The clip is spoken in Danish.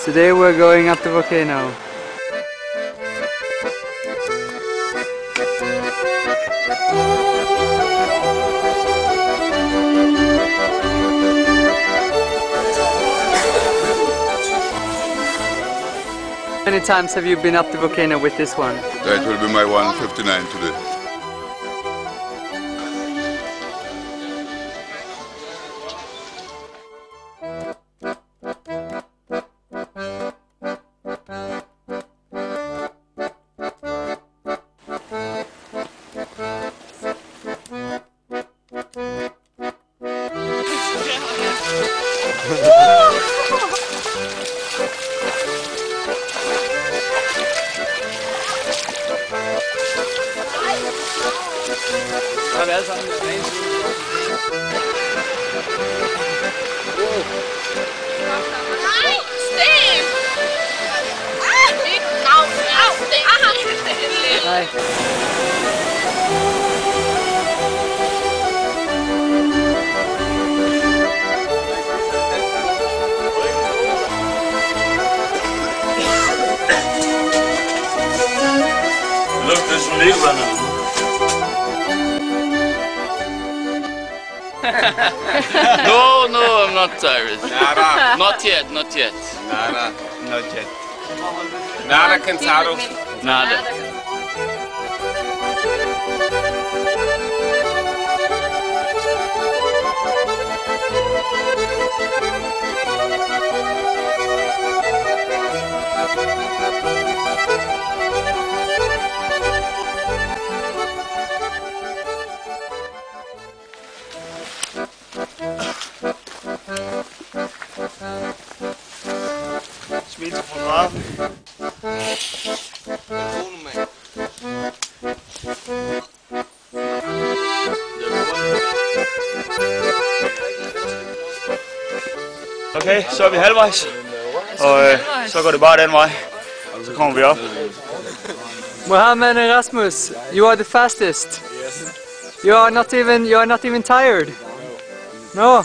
Today we're going up the volcano. How many times have you been up the volcano with this one? That will be my 159 today. Har vi alle sammen en ren side? Nej, Sten! Nej. Look, there's some leaves running. No, no, I'm not Irish. Nada. Not yet, not yet. Nada. Not yet. Nada cantado. Nada. Smil til fotografen. Okay, så er vi halvvejs, og så går det bare den vej, så kommer vi op. Mohammed and Rasmus, you are the fastest. You are not even tired. No.